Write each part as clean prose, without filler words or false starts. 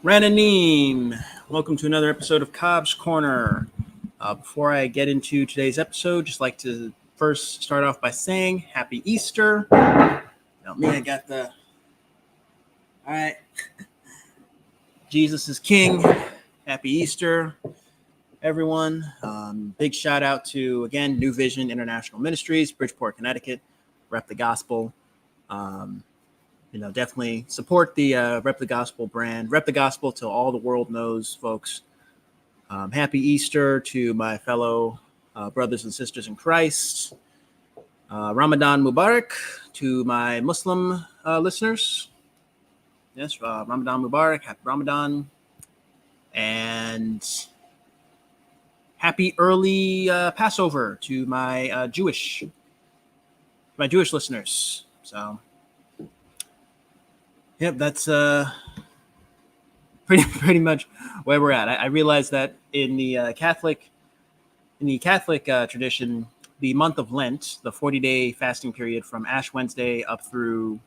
Rananim, welcome to another episode of Cobbs Corner. Before I get into today's episode, just like to first start off by saying Happy Easter. Now, me, I got the... All right. Jesus is King. Happy Easter, everyone. Big shout out to, again, New Vision International Ministries, Bridgeport, Connecticut. Rep the Gospel. Definitely support the Rep the Gospel brand. Rep the Gospel till all the world knows, folks. Happy Easter to my fellow brothers and sisters in Christ. Ramadan Mubarak to my Muslim listeners. Yes, Ramadan Mubarak, happy Ramadan. And happy early Passover to my Jewish listeners. So, yep, that's pretty much where we're at. I realize that in the Catholic tradition, the month of Lent, the 40-day fasting period from Ash Wednesday up through,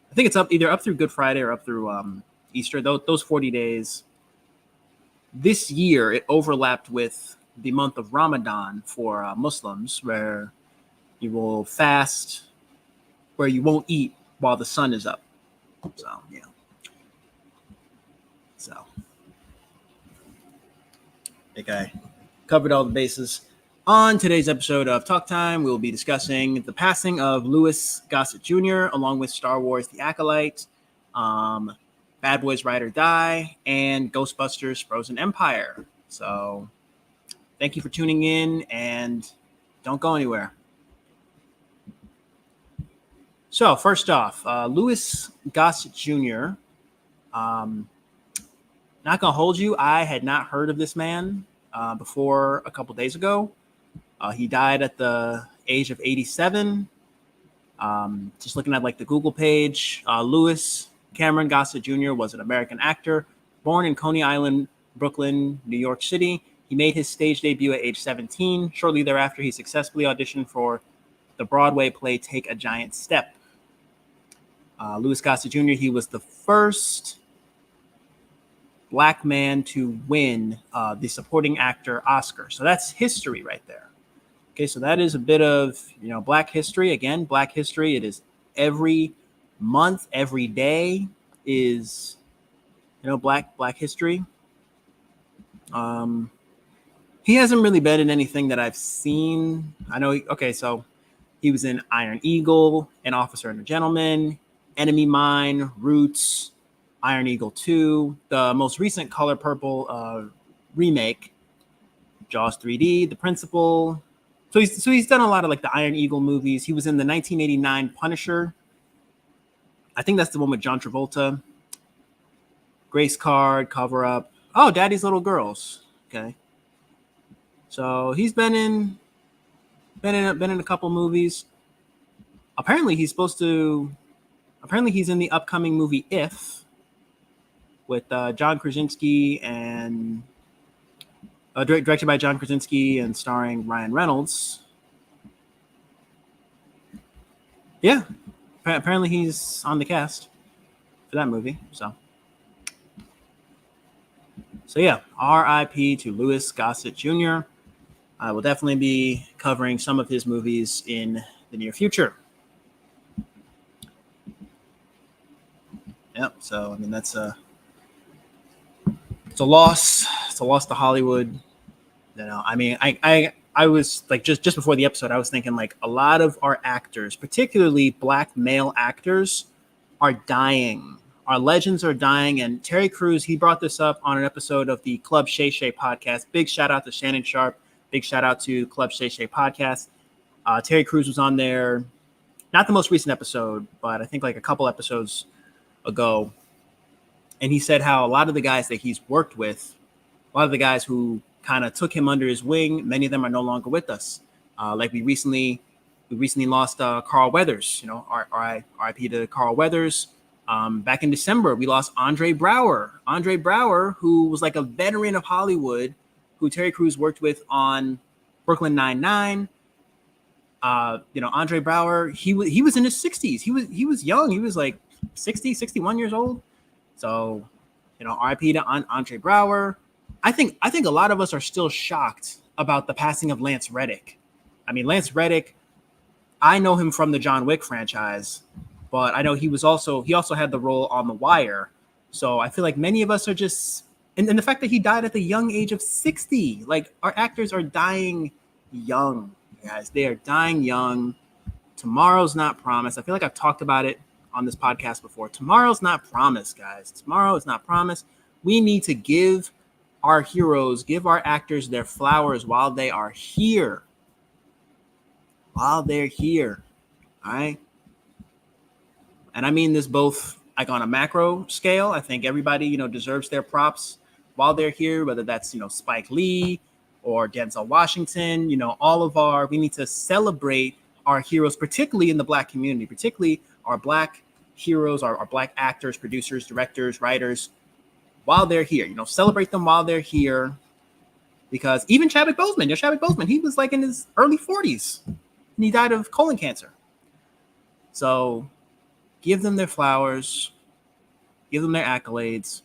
I think it's either up through Good Friday or up through Easter. Those 40 days. This year, it overlapped with the month of Ramadan for Muslims, where you will fast, where you won't eat while the sun is up. So, yeah. So, I think I covered all the bases. On today's episode of Talk Time, we'll be discussing the passing of Louis Gossett Jr., along with Star Wars The Acolyte, Bad Boys Ride or Die, and Ghostbusters Frozen Empire. So, thank you for tuning in, and don't go anywhere. So, first off, Louis Gossett Jr., not going to hold you, I had not heard of this man before a couple days ago. He died at the age of 87. Just looking at the Google page, Louis Cameron Gossett Jr. was an American actor born in Coney Island, Brooklyn, New York City. He made his stage debut at age 17. Shortly thereafter, he successfully auditioned for the Broadway play Take a Giant Step. Louis Gossett Jr., he was the first Black man to win the supporting actor Oscar. So that's history right there. Okay, so that is a bit of, Black history. Again, Black history. It is every month, every day is, Black history. He hasn't really been in anything that I've seen. I know. So he was in Iron Eagle, An Officer and a Gentleman, Enemy Mine, Roots, Iron Eagle 2, the most recent Color Purple remake, Jaws 3D, The Principal. So he's done a lot of the Iron Eagle movies. He was in the 1989 Punisher. I think that's the one with John Travolta. Grace Card, Cover Up. Oh, Daddy's Little Girls. Okay. So he's been in a couple movies. Apparently he's in the upcoming movie If, with John Krasinski and directed by John Krasinski and starring Ryan Reynolds. Yeah, apparently he's on the cast for that movie. So yeah, R.I.P. to Louis Gossett Jr. I will definitely be covering some of his movies in the near future. Yep. So that's it's a loss. It's a loss to Hollywood. I was just before the episode, I was thinking a lot of our actors, particularly Black male actors, are dying. Our legends are dying. And Terry Crews, he brought this up on an episode of the Club Shay Shay podcast. Big shout out to Shannon Sharp. Big shout out to Club Shay Shay podcast. Terry Crews was on there, not the most recent episode, but I think a couple episodes ago. And he said how a lot of the guys that he's worked with, a lot of the guys who kind of took him under his wing, many of them are no longer with us. We recently lost Carl Weathers, RIP to Carl Weathers. Back in December, we lost Andre Braugher, who was a veteran of Hollywood, who Terry Crews worked with on Brooklyn Nine-Nine. Andre Braugher, he was in his 60s. He was young. He was 60, 61 years old. So RIP to Andre Braugher. I think a lot of us are still shocked about the passing of Lance Reddick. I mean, Lance Reddick, I know him from the John Wick franchise, but I know he also had the role on The Wire. So I feel like many of us are just, and the fact that he died at the young age of 60, like our actors are dying young, guys. They are dying young. Tomorrow's not promised. I feel like I've talked about it on this podcast before. Tomorrow's not promised, guys. Tomorrow is not promised. We need to give our heroes, give our actors their flowers while they are here. While they're here. All right. And I mean this both like on a macro scale. I think everybody, deserves their props while they're here, whether that's, Spike Lee or Denzel Washington, we need to celebrate our heroes, particularly in the Black community, particularly our Black heroes, our Black actors, producers, directors, writers, while they're here. Celebrate them while they're here. Because even Chadwick Boseman, he was like in his early 40s and he died of colon cancer. So give them their flowers, give them their accolades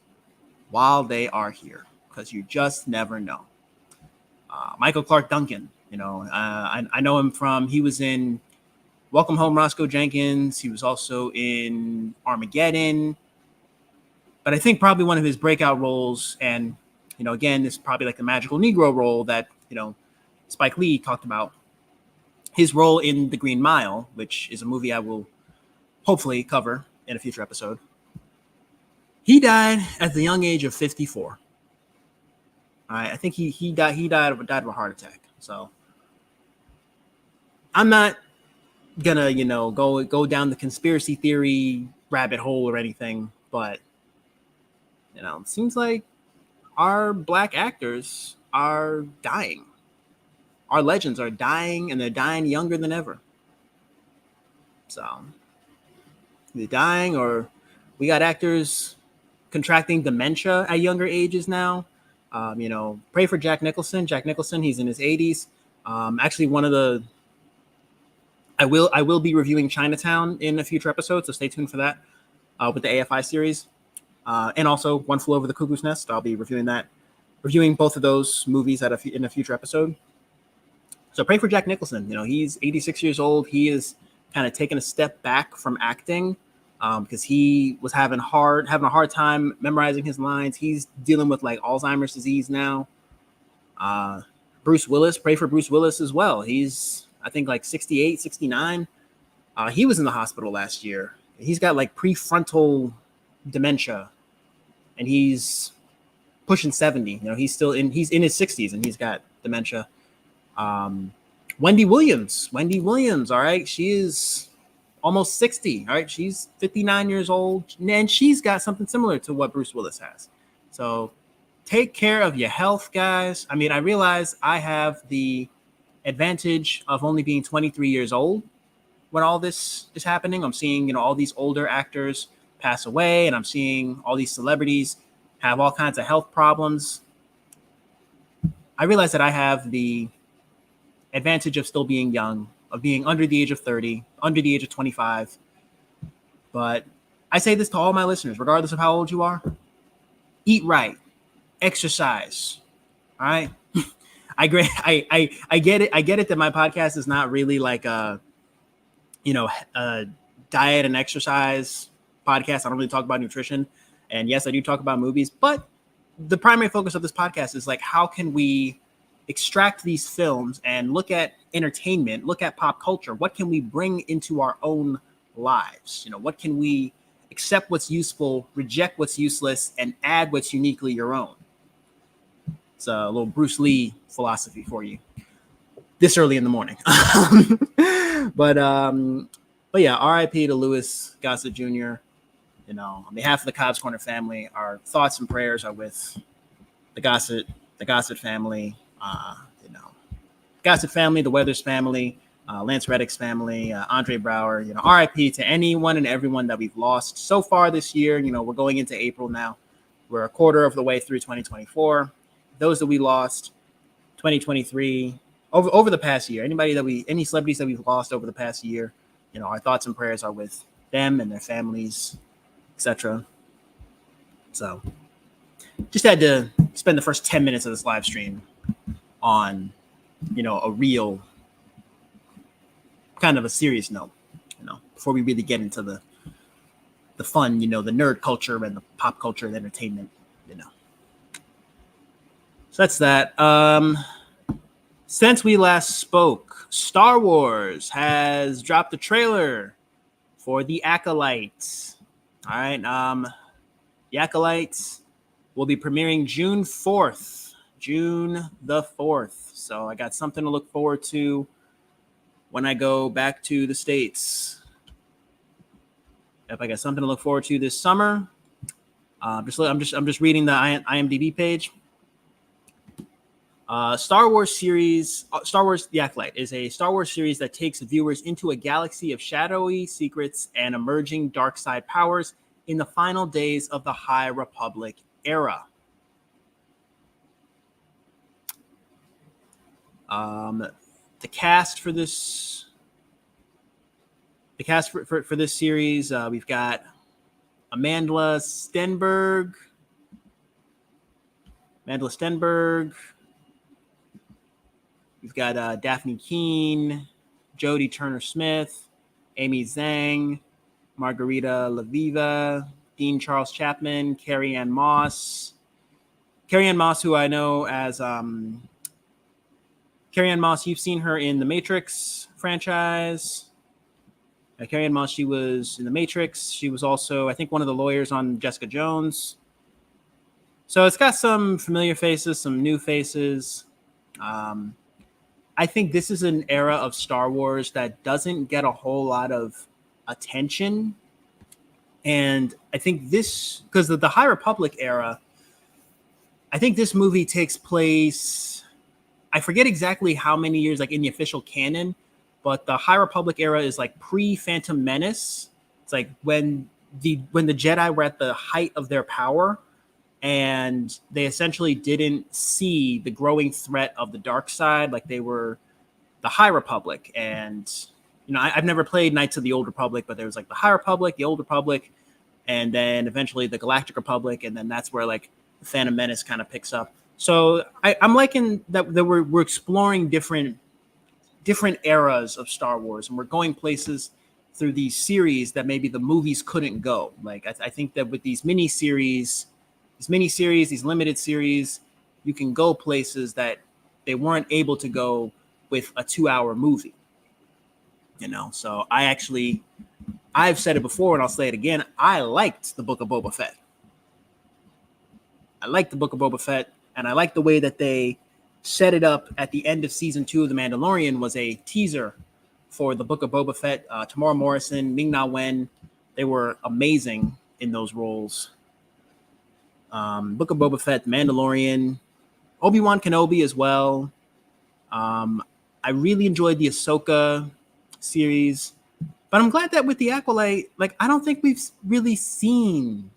while they are here, because you just never know. Michael Clark Duncan, I know him from, he was in Welcome Home, Roscoe Jenkins. He was also in Armageddon. But I think probably one of his breakout roles, and, again, this is probably like the magical Negro role that, Spike Lee talked about, his role in The Green Mile, which is a movie I will hopefully cover in a future episode. He died at the young age of 54. I think he died of a heart attack. So I'm not gonna, go down the conspiracy theory rabbit hole or anything, but it seems like our Black actors are dying. Our legends are dying, and they're dying younger than ever. So they're dying, or we got actors contracting dementia at younger ages now. Pray for Jack Nicholson. Jack Nicholson, he's in his 80s. Actually, I will be reviewing Chinatown in a future episode, so stay tuned for that with the AFI series. And also One Flew Over the Cuckoo's Nest. I'll be reviewing both of those movies in a future episode. So pray for Jack Nicholson. He's 86 years old. He is kind of taking a step back from acting because he was having a hard time memorizing his lines. He's dealing with like Alzheimer's disease now. Bruce Willis, pray for Bruce Willis as well. He's, I think, like 68, 69. He was in the hospital last year. He's got like prefrontal dementia, and he's pushing 70. He's in his 60s, and he's got dementia. Wendy Williams, all right, she is almost 60, all right, she's 59 years old, and she's got something similar to what Bruce Willis has. So take care of your health, guys. I mean, I realize I have the advantage of only being 23 years old when all this is happening. I'm seeing, all these older actors pass away, and I'm seeing all these celebrities have all kinds of health problems. I realize that I have the advantage of still being young, of being under the age of 30, under the age of 25. But I say this to all my listeners, regardless of how old you are: eat right, exercise. All right. I get it. I get it that my podcast is not really like a diet and exercise podcast. I don't really talk about nutrition. And yes, I do talk about movies, but the primary focus of this podcast is like, how can we extract these films and look at entertainment, look at pop culture? What can we bring into our own lives? What can we accept what's useful, reject what's useless, and add what's uniquely your own? It's a little Bruce Lee philosophy for you this early in the morning. But yeah, RIP to Louis Gossett Jr. On behalf of the Cobbs Corner family, our thoughts and prayers are with the Gossett family, Gossett family, the Weathers family, Lance Reddick's family, Andre Braugher. RIP to anyone and everyone that we've lost so far this year. We're going into April now. We're a quarter of the way through 2024. Those that we lost, 2023, over the past year, any celebrities that we've lost over the past year, our thoughts and prayers are with them and their families, etc. So just had to spend the first 10 minutes of this live stream on, a real kind of a serious note, before we really get into the fun, the nerd culture and the pop culture and entertainment, So that's that. Since we last spoke, Star Wars has dropped a trailer for The Acolyte. All right. The Acolyte will be premiering June 4th. June the 4th. So I got something to look forward to when I go back to the States. If I got something to look forward to this summer, I'm just reading the IMDb page. Star Wars The Acolyte is a Star Wars series that takes viewers into a galaxy of shadowy secrets and emerging dark side powers in the final days of the High Republic era. The cast for this series, we've got Amandla Stenberg. We've got Daphne Keane, Jodie Turner-Smith, Amy Zhang, Margarita Laviva, Dean Charles Chapman, Carrie Ann Moss. Carrie Ann Moss, who I know as Carrie Ann Moss, you've seen her in the Matrix franchise. Carrie Ann Moss, she was in the Matrix. She was also, I think, one of the lawyers on Jessica Jones. So it's got some familiar faces, some new faces. I think this is an era of Star Wars that doesn't get a whole lot of attention. And I think this, because of the High Republic era, I think this movie takes place, I forget exactly how many years, like in the official canon, but the High Republic era is like pre-Phantom Menace. It's like when the Jedi were at the height of their power, and they essentially didn't see the growing threat of the dark side. Like they were the High Republic. And, I've never played Knights of the Old Republic, but there was like the High Republic, the Old Republic, and then eventually the Galactic Republic. And then that's where like the Phantom Menace kind of picks up. So I'm liking that we're exploring different eras of Star Wars, and we're going places through these series that maybe the movies couldn't go. Like I think that with these miniseries, these limited series, you can go places that they weren't able to go with a 2-hour movie. So I've said it before and I'll say it again. I liked the Book of Boba Fett. And I like the way that they set it up at the end of season 2 of The Mandalorian was a teaser for the Book of Boba Fett. Tamora Morrison, Ming-Na Wen, they were amazing in those roles. Book of Boba Fett, The Mandalorian, Obi-Wan Kenobi as well. I really enjoyed the Ahsoka series, but I'm glad that with The Acolyte, like I don't think we've really seen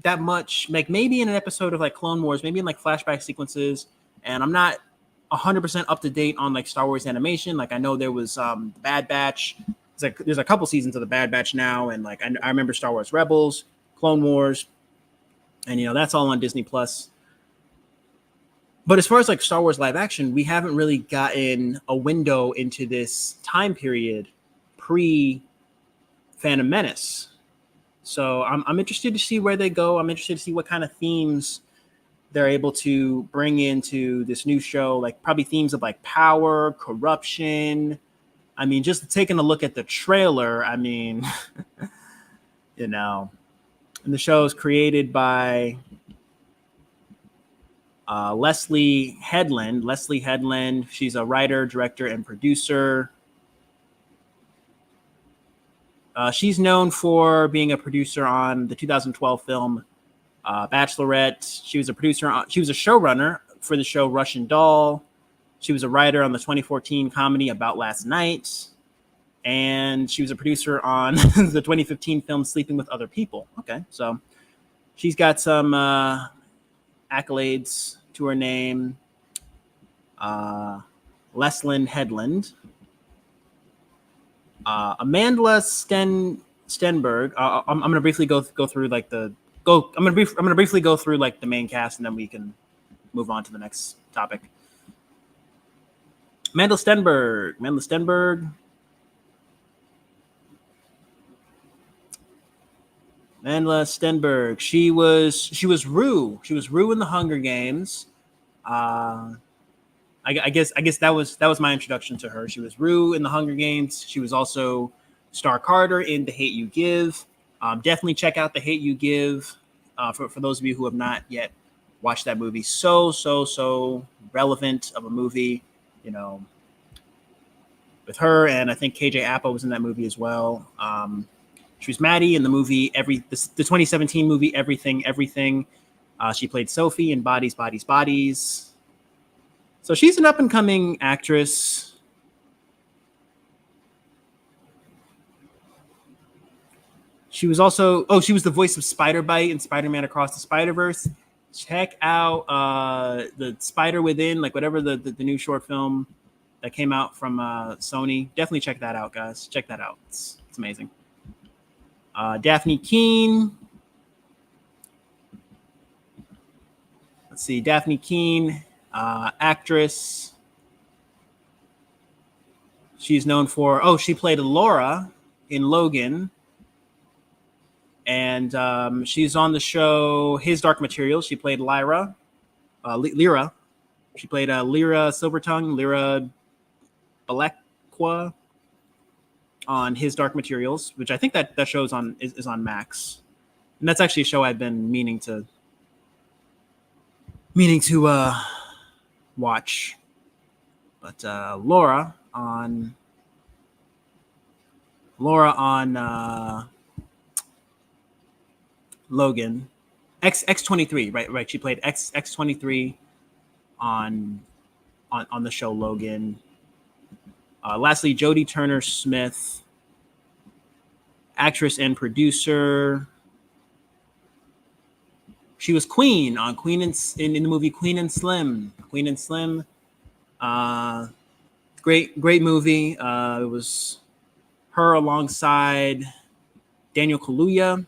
that much, like maybe in an episode of like Clone Wars, maybe in like flashback sequences, and I'm not 100% up to date on like Star Wars animation. Like I know there was the Bad Batch. There's a couple seasons of the Bad Batch now, and like I remember Star Wars Rebels, Clone Wars, and that's all on Disney Plus. But as far as like Star Wars live action, we haven't really gotten a window into this time period pre Phantom Menace. So I'm interested to see where they go. I'm interested to see what kind of themes they're able to bring into this new show, like probably themes of like power, corruption. I mean, just taking a look at the trailer, I mean, and the show is created by Leslie Headland. She's a writer, director, and producer. She's known for being a producer on the 2012 film Bachelorette. She was a showrunner for the show Russian Doll. She was a writer on the 2014 comedy About Last Night. And she was a producer on the 2015 film Sleeping with Other People. Okay, so she's got some accolades to her name. Leslyn Headland. Amandla Stenberg. I'm going to briefly go through like the go. I'm gonna briefly go through like the main cast, and then we can move on to the next topic. Mandel Stenberg. Mandela Stenberg. She was Rue. She was Rue in the Hunger Games. I guess that was my introduction to her. She was Rue in the Hunger Games. She was also Star Carter in The Hate You Give. Definitely check out The Hate You Give for those of you who have not yet watched that movie. So relevant of a movie, you know, with her, and I think KJ Apa was in that movie as well. She was Maddie in the movie the 2017 movie Everything. She played Sophie in Bodies. So she's an up-and-coming actress. She was she was the voice of Spider-Bite in Spider-Man Across the Spider-Verse. Check out the Spider Within, like whatever the new short film that came out from Sony. Definitely check that out, guys. Check that out. It's amazing. Daphne Keane. Let's see. Daphne Keane, actress. She's known for, she played Laura in Logan. And she's on the show His Dark Materials. She played Lyra. She played Lyra Silvertongue, Lyra Balekwa on His Dark Materials, which I think that show is on Max. And that's actually a show I've been meaning to watch. But Laura on Logan, X23, right. She played X23 on the show Logan. Lastly, Jodie Turner Smith, actress and producer. She was Queen on in the movie Queen and Slim. Great movie. It was her alongside Daniel Kaluuya.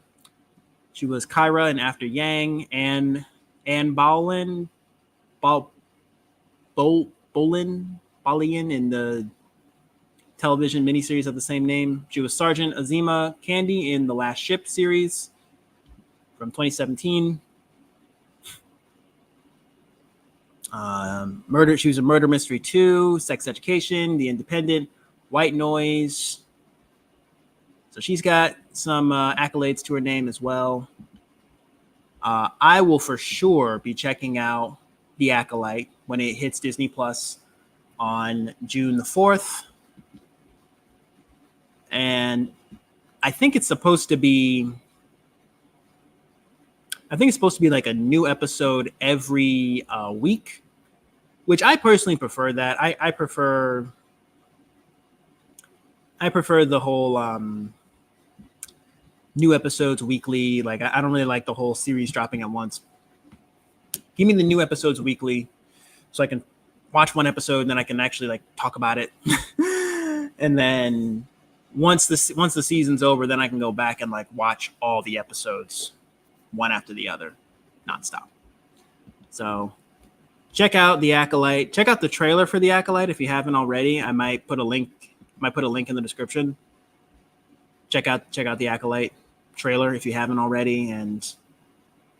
She was Kyra in After Yang, and Anne Boleyn in the television miniseries of the same name. She was Sergeant Azima Candy in The Last Ship series from 2017. She was in Murder Mystery 2, Sex Education, The Independent, White Noise. So she's got some accolades to her name as well. I will for sure be checking out The Acolyte when it hits Disney Plus on June the 4th. And I think it's supposed to be like a new episode every week, which I personally prefer that. I prefer the whole new episodes weekly. Like I don't really like the whole series dropping at once. Give me the new episodes weekly so I can watch one episode and then I can actually like talk about it. And then once the season's over, then I can go back and like watch all the episodes one after the other, nonstop. So check out The Acolyte. Check out the trailer for The Acolyte if you haven't already. I might put a link in the description. Check out The Acolyte trailer if you haven't already, and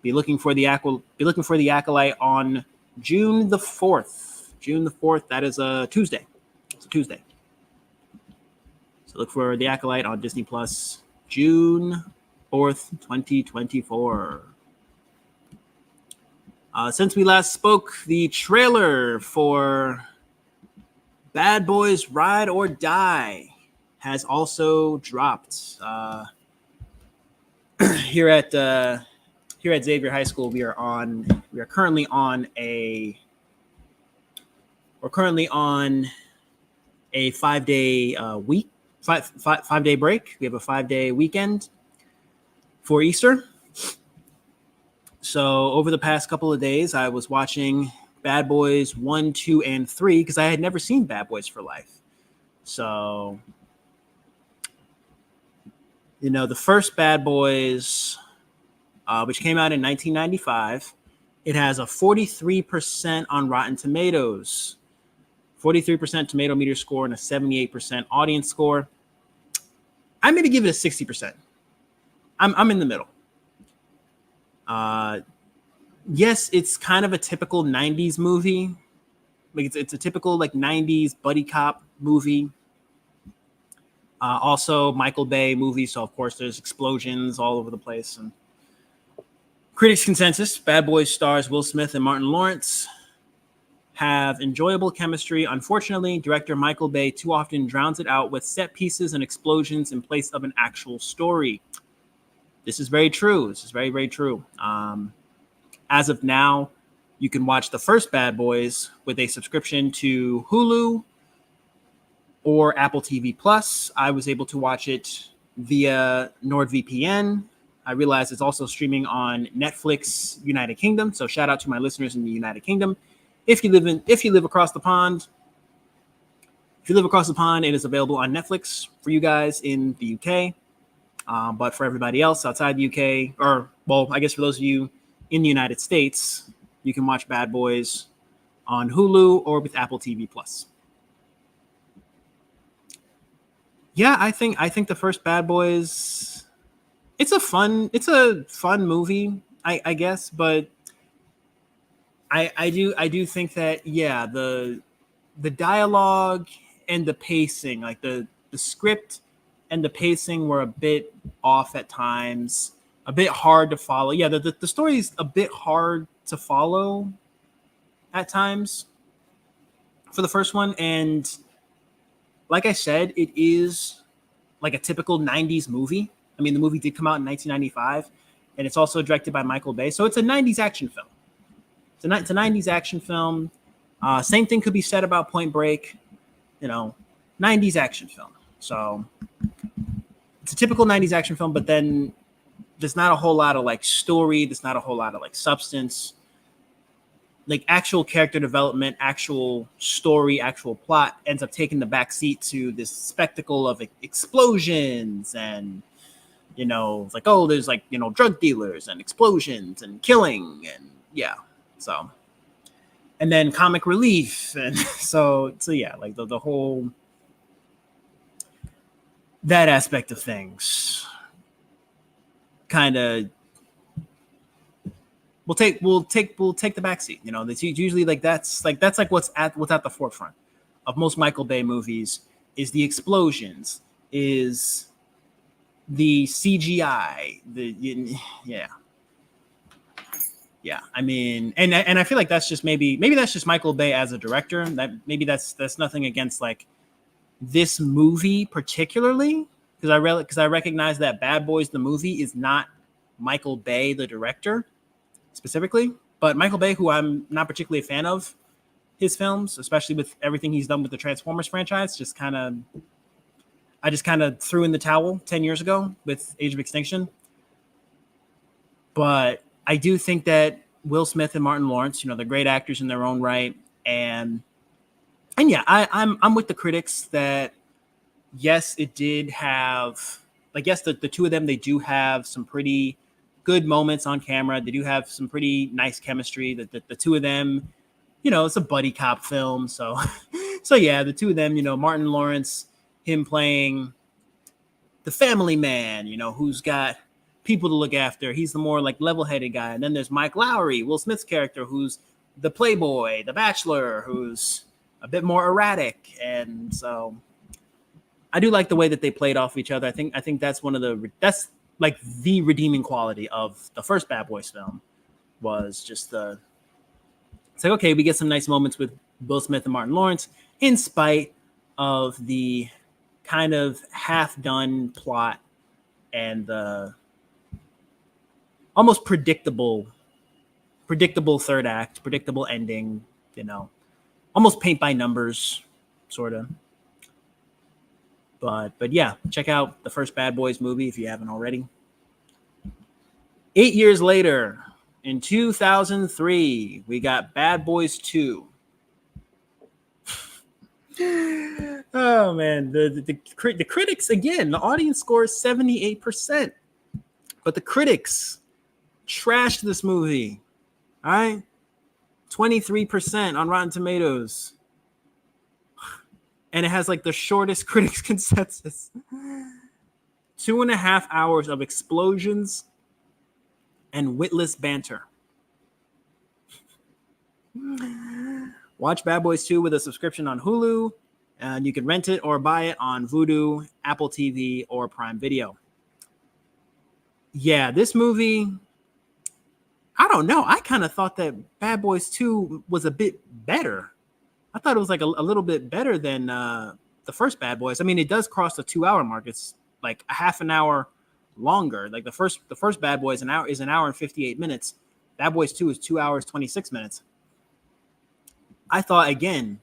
be looking for The Acolyte on June the 4th. June the 4th. That is a Tuesday. It's a Tuesday. So look for The Acolyte on Disney Plus, June 4th, 2024. Since we last spoke, the trailer for Bad Boys Ride or Die has also dropped. Here at Xavier High School, we are currently on a 5-day week, 5-day break. We have a 5-day weekend for Easter. So over the past couple of days, I was watching Bad Boys 1, 2, and 3 because I had never seen Bad Boys for Life. So, the first Bad Boys, which came out in 1995. It has a 43% on Rotten Tomatoes, 43% tomato meter score, and a 78% audience score. I'm going to give it a 60%. I'm in the middle. Yes, it's kind of a typical 90s movie. Like it's a typical like 90s buddy cop movie. Also Michael Bay movie, so of course there's explosions all over the place. And critics' consensus: Bad Boys stars Will Smith and Martin Lawrence have enjoyable chemistry. Unfortunately, director Michael Bay too often drowns it out with set pieces and explosions in place of an actual story. This is very true. This is very, very true. As of now, you can watch the first Bad Boys with a subscription to Hulu or Apple TV Plus. I was able to watch it via NordVPN. I realize it's also streaming on Netflix United Kingdom. So shout out to my listeners in the United Kingdom. If you live across the pond, it is available on Netflix for you guys in the UK. But for everybody else outside the UK, or well, I guess for those of you in the United States, you can watch Bad Boys on Hulu or with Apple TV Plus. Yeah, I think the first Bad Boys, it's a fun movie, I guess, but I do think that the dialogue and the pacing, like the script and the pacing were a bit off at times, a bit hard to follow. Yeah, the story's a bit hard to follow at times for the first one. And like I said, it is like a typical 90s movie. I mean, the movie did come out in 1995, and it's also directed by Michael Bay. So it's a 90s action film. It's a 90s action film. Same thing could be said about Point Break, 90s action film. So it's a typical 90s action film, but then there's not a whole lot of like story. There's not a whole lot of like substance, like actual character development, actual story, actual plot ends up taking the back seat to this spectacle of explosions and, like, oh, there's like, drug dealers and explosions and killing and yeah. So, and then comic relief. And so yeah, like the whole, that aspect of things kind of we'll take the backseat. That's usually that's what's at the forefront of most Michael Bay movies is the explosions, is the CGI, yeah. I mean, and I feel like that's just maybe that's just Michael Bay as a director. That maybe that's nothing against like this movie particularly, because I recognize that Bad Boys the movie is not Michael Bay the director specifically, but Michael Bay, who I'm not particularly a fan of his films, especially with everything he's done with the Transformers franchise, I just kind of threw in the towel 10 years ago with Age of Extinction. But I do think that Will Smith and Martin Lawrence, they're great actors in their own right, and yeah, I'm with the critics that yes, it did have, like, yes, the two of them, they do have some pretty good moments on camera. They do have some pretty nice chemistry. The two of them, it's a buddy cop film. So, so yeah, the two of them, Martin Lawrence, him playing the family man, who's got people to look after. He's the more like level-headed guy. And then there's Mike Lowry, Will Smith's character, who's the playboy, the bachelor, who's a bit more erratic. And so I do like the way that they played off each other. I think that's that's like the redeeming quality of the first Bad Boys film was just it's like, okay, we get some nice moments with Will Smith and Martin Lawrence in spite of the kind of half-done plot and the almost predictable third act, predictable ending, almost paint by numbers, sort of. But yeah, check out the first Bad Boys movie if you haven't already. 8 years later, in 2003, we got Bad Boys 2. Oh man, the critics, again, the audience score is 78%, but the critics trashed this movie. All right, 23% on Rotten Tomatoes, and it has like the shortest critics consensus. 2.5 hours of explosions and witless banter. Watch Bad Boys 2 with a subscription on Hulu, and you can rent it or buy it on Vudu, Apple TV, or Prime Video. Yeah, this movie, I don't know. I kind of thought that Bad Boys 2 was a bit better. I thought it was like a little bit better than the first Bad Boys. I mean, it does cross the 2-hour mark. It's like a half an hour longer. Like the first Bad Boys is an hour and 58 minutes. Bad Boys 2 is 2 hours 26 minutes. I thought, again,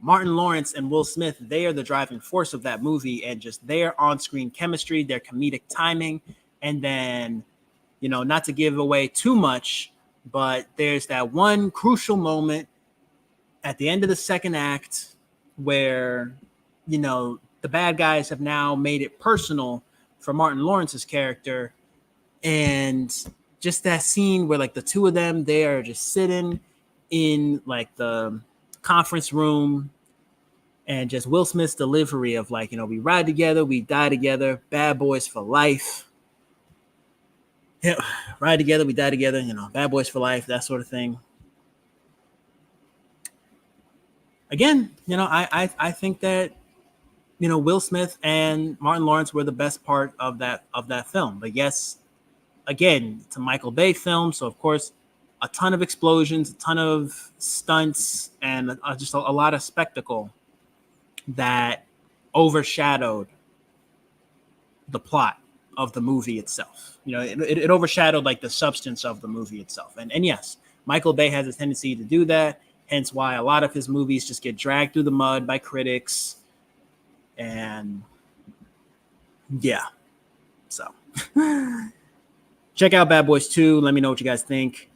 Martin Lawrence and Will Smith, they are the driving force of that movie, and just their on-screen chemistry, their comedic timing, and then, you know, not to give away too much, but there's that one crucial moment at the end of the second act where, you know, the bad guys have now made it personal for Martin Lawrence's character, and just that scene where like the two of them, they are just sitting in like the conference room, and just Will Smith's delivery of like, you know, we ride together, we die together, bad boys for life. Yeah, ride together, we die together, you know, bad boys for life, that sort of thing. Again, you know, I think that, you know, Will Smith and Martin Lawrence were the best part of that film. But yes, again, it's a Michael Bay film, so of course, a ton of explosions, a ton of stunts, and just a lot of spectacle that overshadowed the plot of the movie itself. You know, it overshadowed like the substance of the movie itself. And yes, Michael Bay has a tendency to do that, hence why a lot of his movies just get dragged through the mud by critics. And yeah, so check out Bad Boys 2. Let me know what you guys think.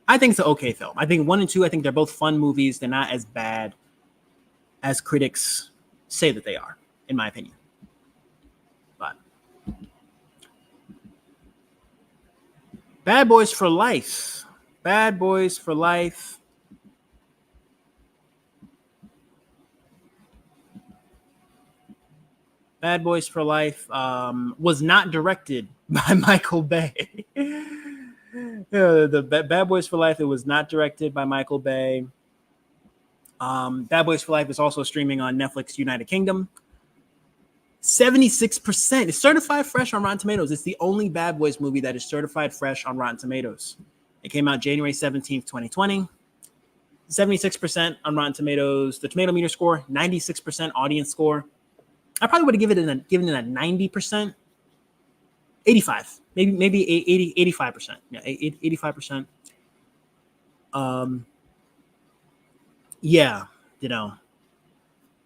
I think it's an okay film. I think 1 and 2, I think they're both fun movies. They're not as bad as critics say that they are, in my opinion. But Bad Boys for Life. Bad Boys for Life. Bad Boys for Life was not directed by Michael Bay. The Bad Boys for Life, it was not directed by Michael Bay. Bad Boys for Life is also streaming on Netflix United Kingdom. 76%. It's certified fresh on Rotten Tomatoes. It's the only Bad Boys movie that is certified fresh on Rotten Tomatoes. It came out January 17th, 2020. 76% on Rotten Tomatoes. The tomato meter score, 96% audience score. I probably would have given it a 90%. 85, maybe 80, 85%. Yeah, 85%. Yeah, you know,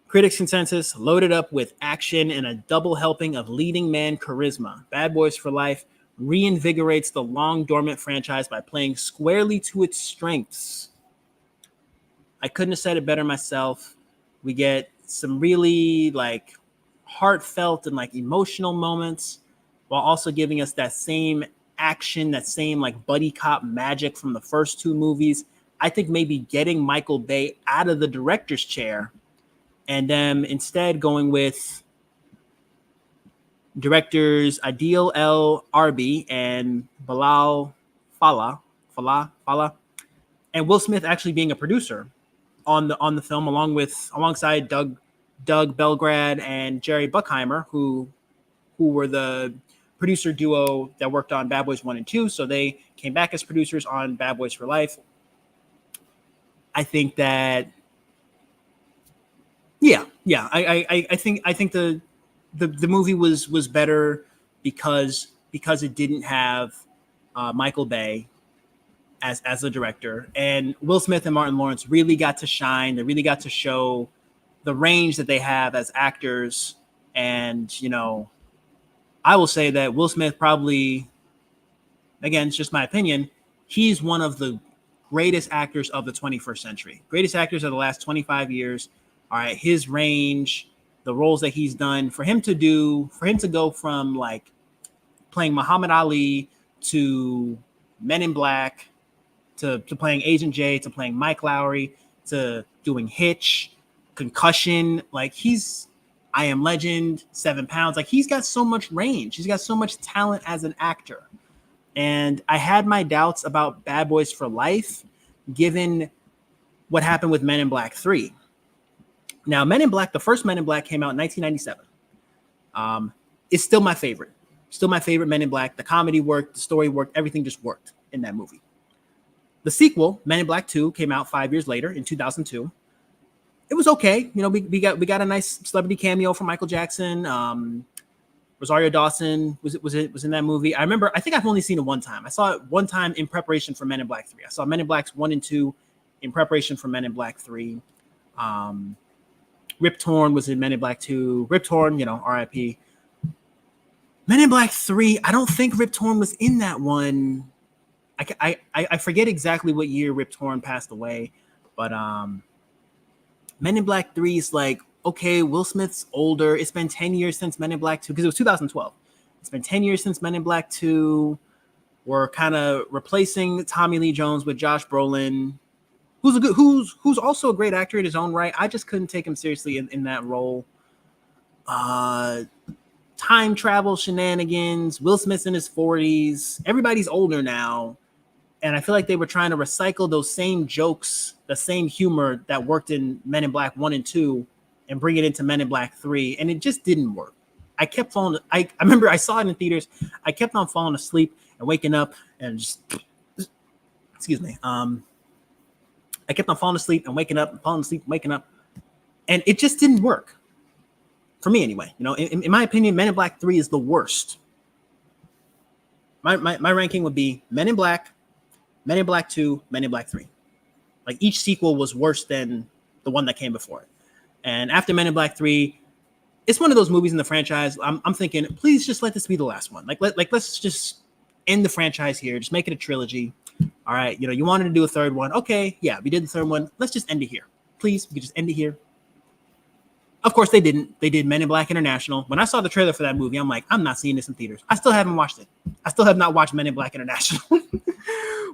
critics' consensus, loaded up with action and a double helping of leading man charisma. Bad Boys for Life reinvigorates the long dormant franchise by playing squarely to its strengths. I couldn't have said it better myself. We get some really like heartfelt and like emotional moments, while also giving us that same action, that same like buddy cop magic from the first two movies. I think maybe getting Michael Bay out of the director's chair and them instead going with directors Adil El Arbi and Bilal Fallah, and Will Smith actually being a producer on the film alongside Doug Belgrad and Jerry Bruckheimer, who were the producer duo that worked on Bad Boys 1 and 2. So they came back as producers on Bad Boys for Life. I think that, I think the movie was better because it didn't have Michael Bay as a director, and Will Smith and Martin Lawrence really got to shine. They really got to show the range that they have as actors. And, you know, I will say that Will Smith probably, again, it's just my opinion, he's one of the greatest actors of the 21st century, greatest actors of the last 25 years. All right, his range, the roles that he's done, for him to go from like playing Muhammad Ali to Men in Black to playing Agent J to playing Mike Lowry to doing Hitch, Concussion. Like he's I Am Legend, 7 Pounds. Like he's got so much range. He's got so much talent as an actor. And I had my doubts about Bad Boys for Life, given what happened with Men in Black 3. Now, Men in Black, the first Men in Black came out in 1997. It's still my favorite. Still my favorite Men in Black. The comedy worked, the story worked, everything just worked in that movie. The sequel, Men in Black 2, came out 5 years later in 2002. It was okay. You know, we got a nice celebrity cameo from Michael Jackson. Rosario Dawson was in that movie. I remember, I think I've only seen it one time. I saw it one time in preparation for Men in Black 3. I saw Men in Blacks 1 and 2 in preparation for Men in Black 3. Rip Torn was in Men in Black 2. Rip Torn, you know, RIP. Men in Black 3, I don't think Rip Torn was in that one. I forget exactly what year Rip Torn passed away, but Men in Black 3 is like, okay, Will Smith's older. It's been 10 years since Men in Black 2, because it was 2012. It's been 10 years since Men in Black 2. We're kind of replacing Tommy Lee Jones with Josh Brolin, who's also a great actor in his own right. I just couldn't take him seriously in that role. Time travel shenanigans. Will Smith's in his 40s. Everybody's older now. And I feel like they were trying to recycle those same jokes, the same humor that worked in Men in Black 1 and 2 and bring it into Men in Black 3. And it just didn't work. I kept falling. I remember I saw it in theaters. I kept on falling asleep and waking up and just, excuse me. I kept on falling asleep and waking up, and falling asleep and waking up. And it just didn't work. For me anyway. You know, in my opinion, Men in Black 3 is the worst. My ranking would be Men in Black, Men in Black 2, Men in Black 3. Like each sequel was worse than the one that came before it. And after Men in Black 3, it's one of those movies in the franchise. I'm thinking, please just let this be the last one. Let's just end the franchise here. Just make it a trilogy. All right, you know, you wanted to do a third one. Okay, yeah, we did the third one. Let's just end it here. Please, we could just end it here. Of course, they didn't. They did Men in Black International. When I saw the trailer for that movie, I'm like, I'm not seeing this in theaters. I still haven't watched it. I still have not watched Men in Black International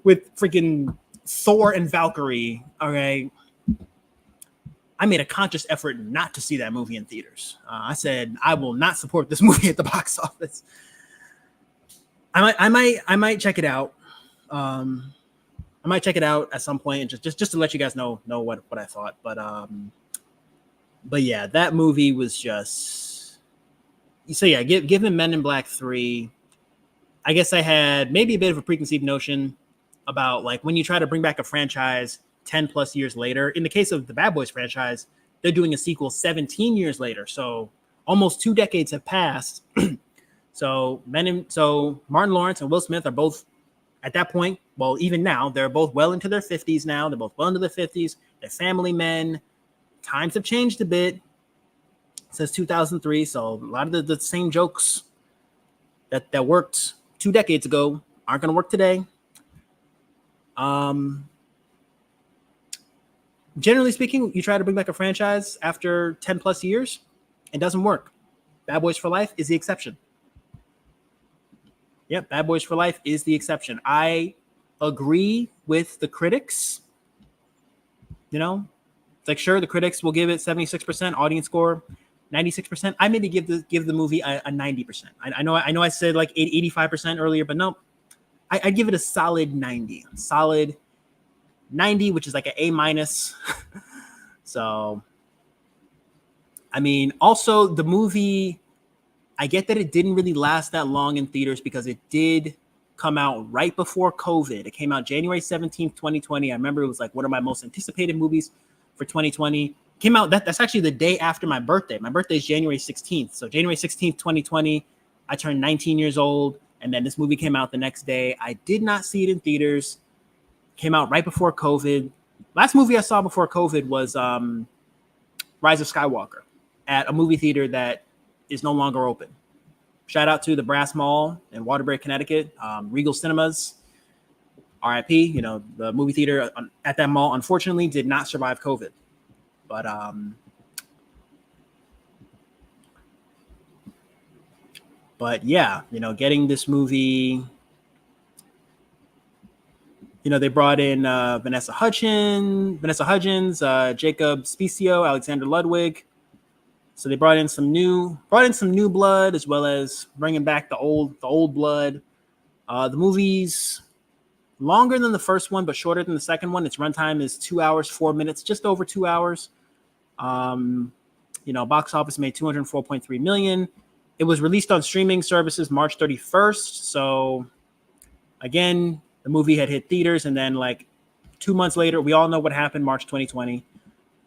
with freaking Thor and Valkyrie. All right. I made a conscious effort not to see that movie in theaters. I said, I will not support this movie at the box office. I might check it out. I might check it out at some point, and just to let you guys know what I thought. But yeah, that movie was just. So yeah, given Men in Black 3, I guess I had maybe a bit of a preconceived notion about like when you try to bring back a franchise 10 plus years later. In the case of the Bad Boys franchise, they're doing a sequel 17 years later. So almost 2 decades have passed. So Martin Lawrence and Will Smith are both at that point. Well, even now, they're both well into their 50s now. They're both well into their 50s. They're family men. Times have changed a bit since 2003. So a lot of the same jokes that worked 2 decades ago aren't going to work today. Generally speaking, you try to bring back a franchise after 10 plus years, it doesn't work. Bad Boys for Life is the exception. Yep, Bad Boys for Life is the exception. I agree with the critics. You know, it's like, sure, the critics will give it 76%, audience score 96%. I maybe give the movie a 90%. I know I said like 85% earlier, but no, I give it a solid 90. Solid 90, which is like an A-. So, I mean, also the movie, I get that it didn't really last that long in theaters because it did come out right before COVID. It came out January 17th, 2020. I remember it was like one of my most anticipated movies for 2020. Came out, that's actually the day after my birthday. My birthday is January 16th. So January 16th, 2020, I turned 19 years old. And then this movie came out the next day. I did not see it in theaters. Came out right before COVID. Last movie I saw before COVID was Rise of Skywalker at a movie theater that is no longer open. Shout out to the Brass Mall in Waterbury, Connecticut, Regal Cinemas, RIP. You know, the movie theater at that mall, unfortunately, did not survive COVID. But yeah, you know, getting this movie They brought in Vanessa Hudgens, Jacob Specio, Alexander Ludwig. So they brought in some new blood, as well as bringing back the old blood. The movie's longer than the first one, but shorter than the second one. Its runtime is 2 hours, 4 minutes, just over 2 hours. Box office made $204.3 million. It was released on streaming services March 31st. So again, the movie had hit theaters, and then like 2 months later, we all know what happened. March 2020.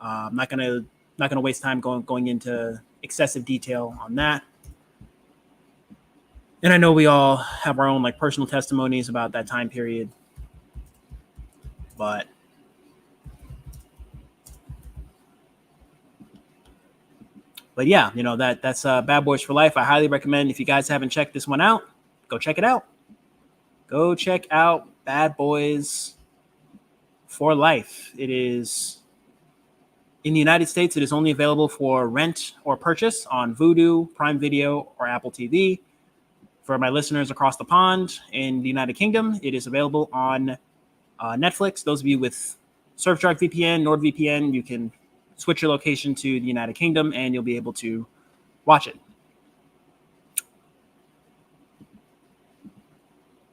I'm not gonna waste time going into excessive detail on that. And I know we all have our own like personal testimonies about that time period, but yeah, that's Bad Boys for Life. I highly recommend, if you guys haven't checked this one out, go check it out. Go check out Bad Boys for Life. It is, in the United States, it is only available for rent or purchase on Vudu, Prime Video, or Apple TV. For my listeners across the pond in the United Kingdom, it is available on Netflix. Those of you with Surfshark VPN, NordVPN, you can switch your location to the United Kingdom and you'll be able to watch it.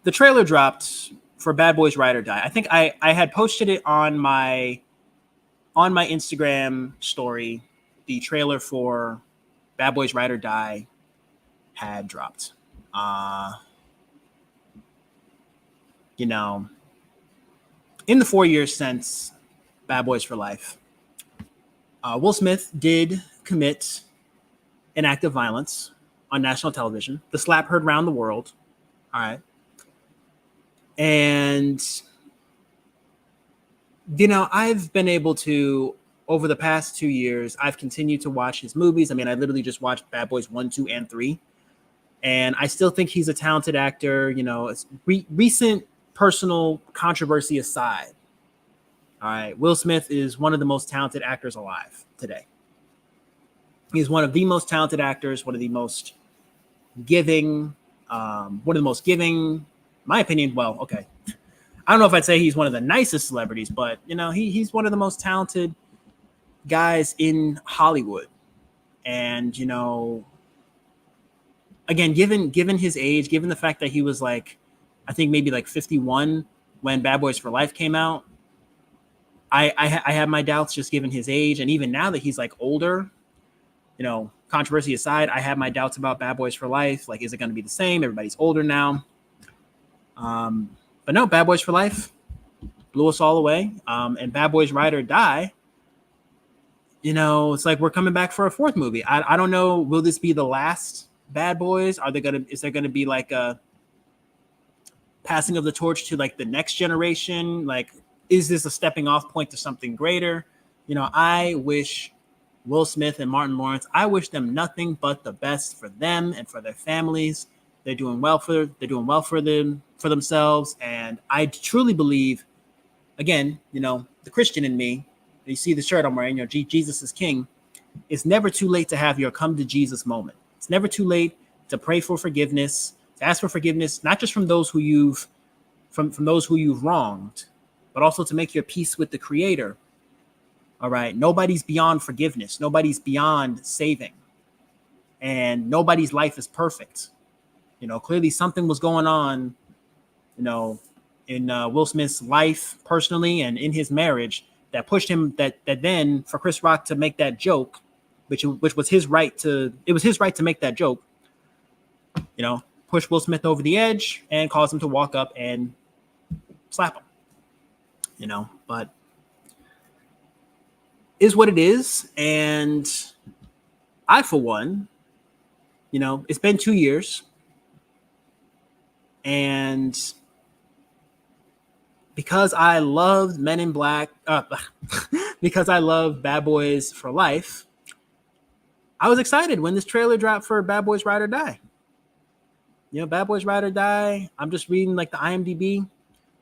The trailer dropped for Bad Boys Ride or Die. I think I had posted it on my Instagram story. The trailer for Bad Boys Ride or Die had dropped. In the 4 years since Bad Boys for Life, Will Smith did commit an act of violence on national television. The slap heard round the world. All right. And, I've been able to, over the past 2 years, I've continued to watch his movies. I mean, I literally just watched Bad Boys 1, 2, and 3. And I still think he's a talented actor. Recent personal controversy aside, all right, Will Smith is one of the most talented actors alive today. He's one of the most talented actors, one of the most giving, my opinion. Well, okay. I don't know if I'd say he's one of the nicest celebrities, but he's one of the most talented guys in Hollywood. And, again, given his age, given the fact that he was like, I think maybe like 51 when Bad Boys for Life came out, I have my doubts just given his age. And even now that he's like older, controversy aside, I have my doubts about Bad Boys for Life. Like, is it going to be the same? Everybody's older now. But no, Bad Boys for Life blew us all away. And Bad Boys Ride or Die, it's like we're coming back for a fourth movie. I don't know. Will this be the last Bad Boys? Is there gonna be like a passing of the torch to like the next generation? Like, is this a stepping off point to something greater? I wish Will Smith and Martin Lawrence, I wish them nothing but the best for them and for their families. They're doing well for themselves. And I truly believe, again, the Christian in me, you see the shirt I'm wearing, Jesus is King. It's never too late to have your come to Jesus moment. It's never too late to pray for forgiveness, to ask for forgiveness, not just from those who you've wronged, but also to make your peace with the Creator. All right. Nobody's beyond forgiveness. Nobody's beyond saving. And nobody's life is perfect. Clearly something was going on, in Will Smith's life personally and in his marriage that pushed him that then for Chris Rock to make that joke, which was his right to make that joke, push Will Smith over the edge and cause him to walk up and slap him, but is what it is. And I, for one, it's been 2 years. And because I loved Men in Black, because I love Bad Boys for Life, I was excited when this trailer dropped for Bad Boys Ride or Die. Bad Boys Ride or Die, I'm just reading like the IMDb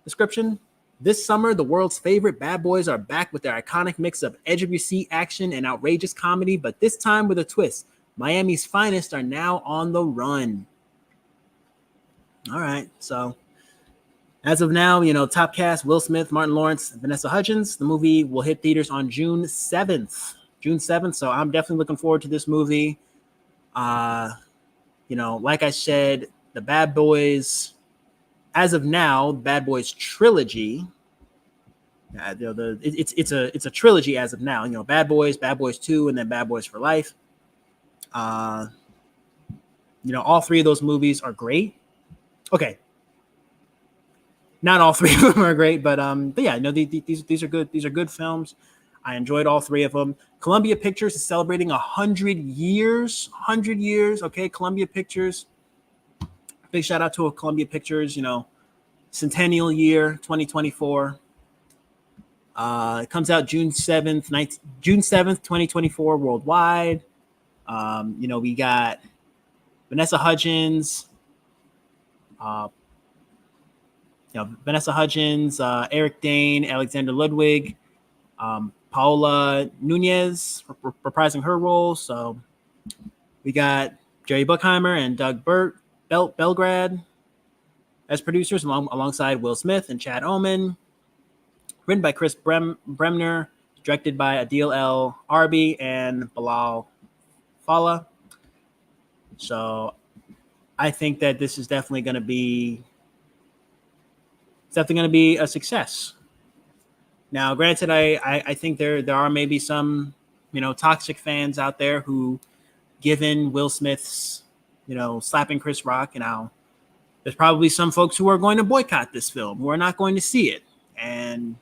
description. This summer, the world's favorite bad boys are back with their iconic mix of edge-of-your-seat action and outrageous comedy, but this time with a twist. Miami's finest are now on the run. All right, so As of now, top cast: Will Smith, Martin Lawrence, Vanessa Hudgens. The movie will hit theaters on June 7th. June 7th. So I'm definitely looking forward to this movie. Like I said, the Bad Boys, as of now, Bad Boys trilogy. It's a trilogy as of now. Bad Boys, Bad Boys 2, and then Bad Boys for Life. All three of those movies are great. Okay, not all three of them are great, but yeah, these are good. These are good films. I enjoyed all three of them. Columbia Pictures is celebrating 100 years. 100 years. Okay, Columbia Pictures. Big shout out to Columbia Pictures. Centennial year 2024. It comes out June 7th, 2024 worldwide. We got Vanessa Hudgens, Eric Dane, Alexander Ludwig, Paola Nunez reprising her role. So we got Jerry Bruckheimer and Doug Belgrad as producers, alongside Will Smith and Chad Oman. Written by Chris Bremner, directed by Adil El Arbi and Bilal Fallah. So I think that this is definitely going to be a success. Now, granted, I think there are maybe some toxic fans out there who, given Will Smith's slapping Chris Rock, there's probably some folks who are going to boycott this film, who are not going to see it. And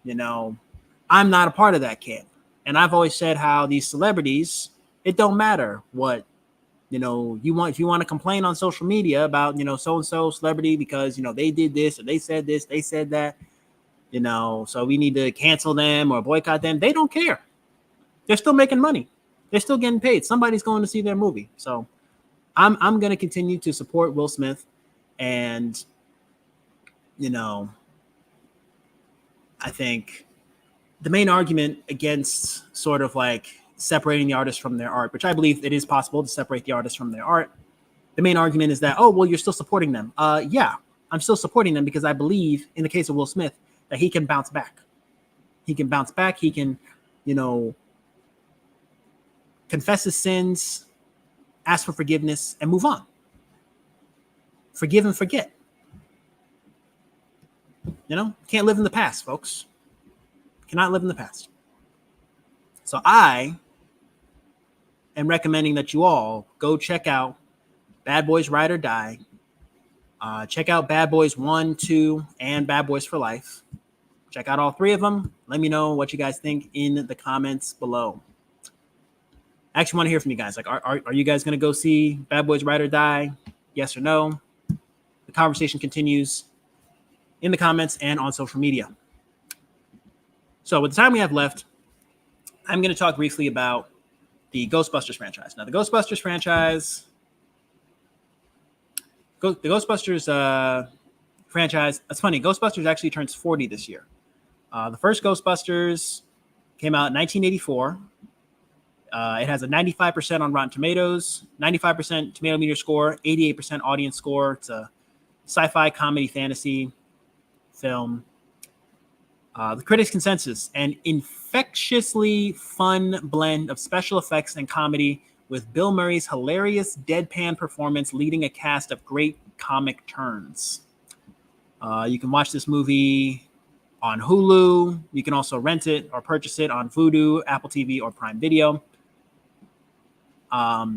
I'm not a part of that camp. And I've always said how these celebrities, it don't matter what, you want. If you want to complain on social media about, so-and-so celebrity because, they did this or they said this, they said that, so we need to cancel them or boycott them. They don't care. They're still making money. They're still getting paid. Somebody's going to see their movie. So I'm going to continue to support Will Smith. And, I think the main argument against sort of like separating the artist from their art, which I believe it is possible to separate the artist from their art. The main argument is that, oh, well, you're still supporting them. Yeah, I'm still supporting them because I believe in the case of Will Smith that he can bounce back. He can bounce back. He can, confess his sins, ask for forgiveness, and move on. Forgive and forget. Can't live in the past, folks. Cannot live in the past. So I am recommending that you all go check out Bad Boys Ride or Die. Check out Bad Boys 1, 2, and Bad Boys for Life. Check out all three of them. Let me know what you guys think in the comments below. I actually want to hear from you guys. Like, are you guys going to go see Bad Boys Ride or Die? Yes or no? The conversation continues in the comments and on social media. So with the time we have left, I'm going to talk briefly about the Ghostbusters franchise. Now, the Ghostbusters franchise, it's funny, Ghostbusters actually turns 40 this year. The first Ghostbusters came out in 1984. It has a 95% on Rotten Tomatoes, 95% tomato meter score, 88% audience score. It's a sci-fi comedy fantasy film. The critics' consensus: an infectiously fun blend of special effects and comedy, with Bill Murray's hilarious deadpan performance leading a cast of great comic turns. You can watch this movie on Hulu. You can also rent it or purchase it on Vudu, Apple TV, or Prime Video. Now,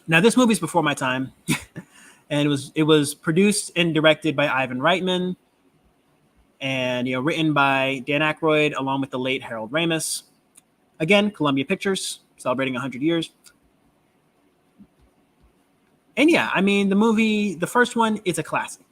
this movie's before my time, and it was produced and directed by Ivan Reitman, and written by Dan Aykroyd along with the late Harold Ramis. Again, Columbia Pictures, celebrating 100 years. And yeah, I mean, the first one is a classic.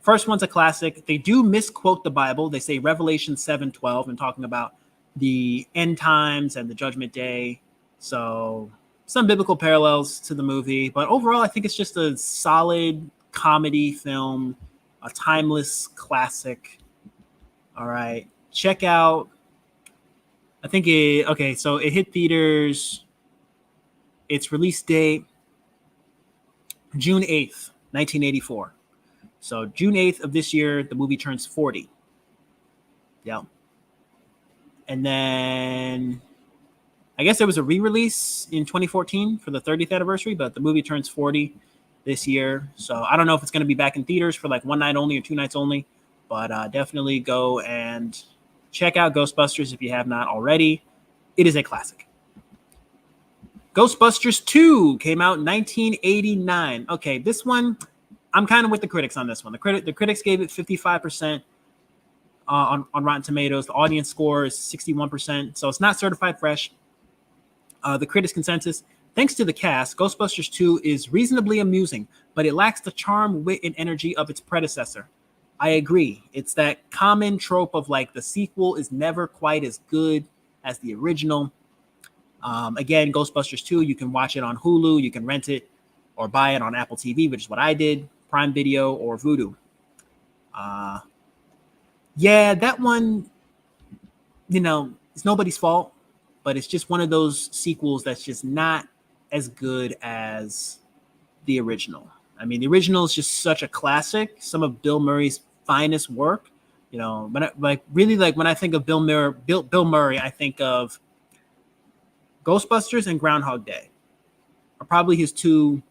First one's a classic. They do misquote the Bible. They say Revelation 7:12 and talking about the end times and the judgment day. So some biblical parallels to the movie, but overall, I think it's just a solid comedy film, a timeless classic. All right, check out. So it hit theaters. Its release date, June 8th, 1984. So June 8th of this year, the movie turns 40. Yeah. And then I guess there was a re-release in 2014 for the 30th anniversary, but the movie turns 40 this year. So I don't know if it's going to be back in theaters for like one night only or 2 nights only, but definitely go and check out Ghostbusters if you have not already. It is a classic. Ghostbusters 2 came out in 1989. Okay, this one, I'm kind of with the critics on this one. The critics gave it 55% on Rotten Tomatoes. The audience score is 61%, so it's not certified fresh. The critics' consensus: thanks to the cast, Ghostbusters 2 is reasonably amusing, but it lacks the charm, wit, and energy of its predecessor. I agree. It's that common trope of like the sequel is never quite as good as the original. Again, Ghostbusters 2, you can watch it on Hulu, you can rent it or buy it on Apple TV, which is what I did, Prime Video or Vudu. Yeah, that one, it's nobody's fault, but it's just one of those sequels that's just not as good as the original. I mean, the original is just such a classic, some of Bill Murray's finest work, but when I think of Bill Murray, I think of Ghostbusters and Groundhog Day are probably two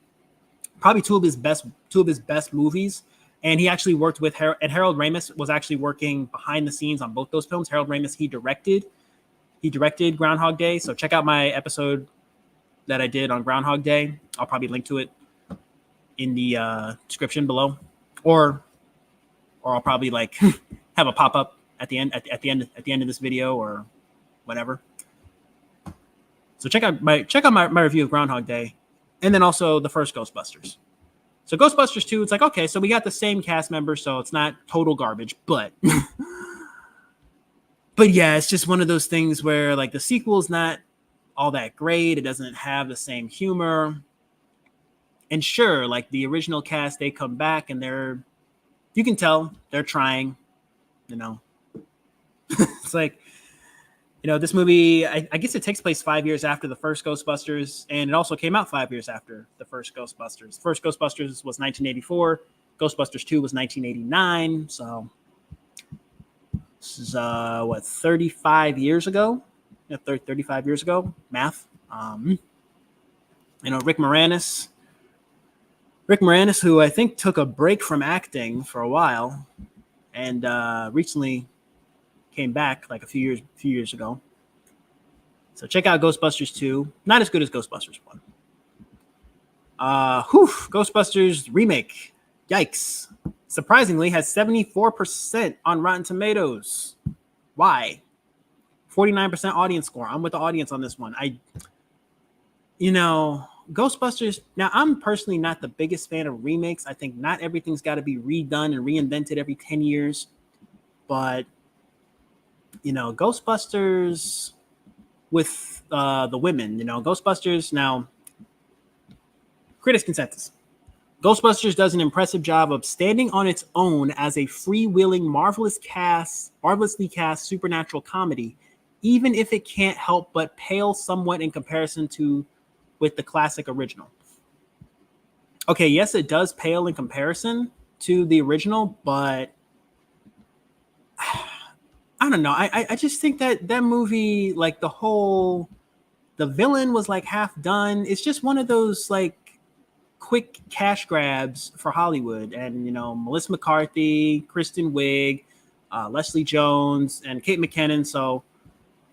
of his best movies. And he actually worked with Harold Ramis was actually working behind the scenes on both those films. Harold Ramis, he directed Groundhog Day. So check out my episode that I did on Groundhog Day. I'll probably link to it in the description below, or I'll probably like have a pop up at the end of this video or whatever. So check out my review of Groundhog Day, and then also the first Ghostbusters. So Ghostbusters 2, it's like, okay, so we got the same cast members, so it's not total garbage, but yeah, it's just one of those things where like the sequel's not all that great. It doesn't have the same humor. And sure, like the original cast, they come back and you can tell they're trying, It's like, this movie, I guess it takes place 5 years after the first Ghostbusters, and it also came out 5 years after the first Ghostbusters. The first Ghostbusters was 1984. Ghostbusters 2 was 1989. So this is, 35 years ago? Yeah, 35 years ago. Math. Rick Moranis, who I think took a break from acting for a while and recently came back like a few years ago. So check out Ghostbusters 2. Not as good as Ghostbusters 1. Ghostbusters remake. Yikes. Surprisingly has 74% on Rotten Tomatoes. Why? 49% audience score. I'm with the audience on this one. Ghostbusters, now I'm personally not the biggest fan of remakes. I think not everything's got to be redone and reinvented every 10 years. But Ghostbusters with the women, Ghostbusters, now critics' consensus. Ghostbusters does an impressive job of standing on its own as a freewheeling, marvelously cast supernatural comedy, even if it can't help but pale somewhat in comparison with the classic original. Okay, yes, it does pale in comparison to the original, but I don't know. I just think that movie, like the villain was like half done. It's just one of those like quick cash grabs for Hollywood. And, Melissa McCarthy, Kristen Wiig, Leslie Jones, and Kate McKinnon. So a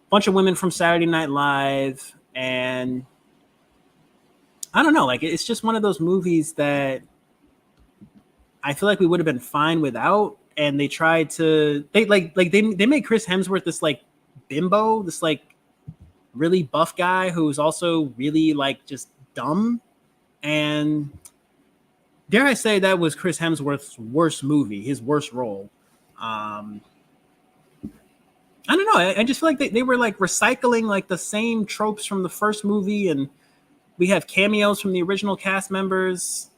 bunch of women from Saturday Night Live. And I don't know, like it's just one of those movies that I feel like we would have been fine without. And they tried to they made Chris Hemsworth this like bimbo, this like really buff guy who's also really like just dumb. And dare I say that was Chris Hemsworth's worst movie, his worst role. I don't know. I just feel like they were like recycling like the same tropes from the first movie, and we have cameos from the original cast members.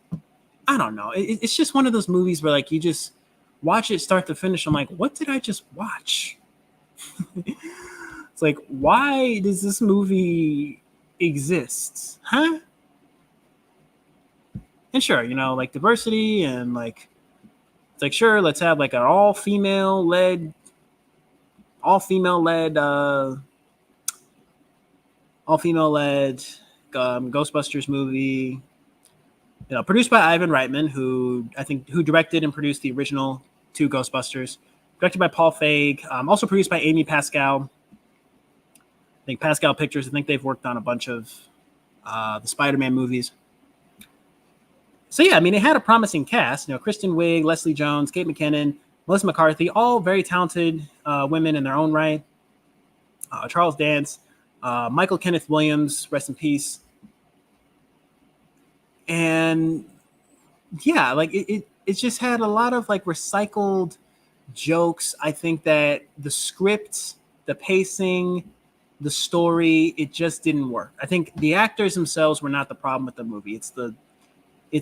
I don't know. It's just one of those movies where like you just watch it start to finish. I'm like, what did I just watch? It's like, why does this movie exist? Huh? And sure, like diversity and like it's like sure, let's have like an all female led Ghostbusters movie. Produced by Ivan Reitman, who directed and produced the original two Ghostbusters. Directed by Paul Feig. Also produced by Amy Pascal. I think Pascal Pictures. I think they've worked on a bunch of the Spider-Man movies. So yeah, I mean, it had a promising cast. Kristen Wiig, Leslie Jones, Kate McKinnon, Melissa McCarthy, all very talented women in their own right. Charles Dance, Michael Kenneth Williams, rest in peace. And yeah, like it just had a lot of like recycled jokes. I think that the script, the pacing, the story, it just didn't work. I think the actors themselves were not the problem with the movie. It's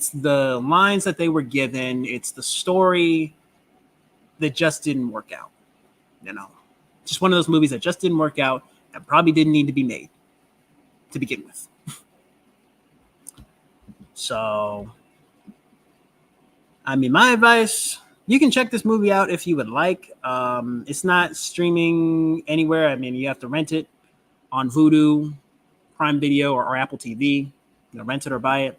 the lines that they were given. It's the story that just didn't work out. Just one of those movies that just didn't work out and probably didn't need to be made to begin with. So, I mean, my advice, you can check this movie out if you would like. It's not streaming anywhere. I mean, you have to rent it on Vudu, Prime Video, or Apple TV. Rent it or buy it.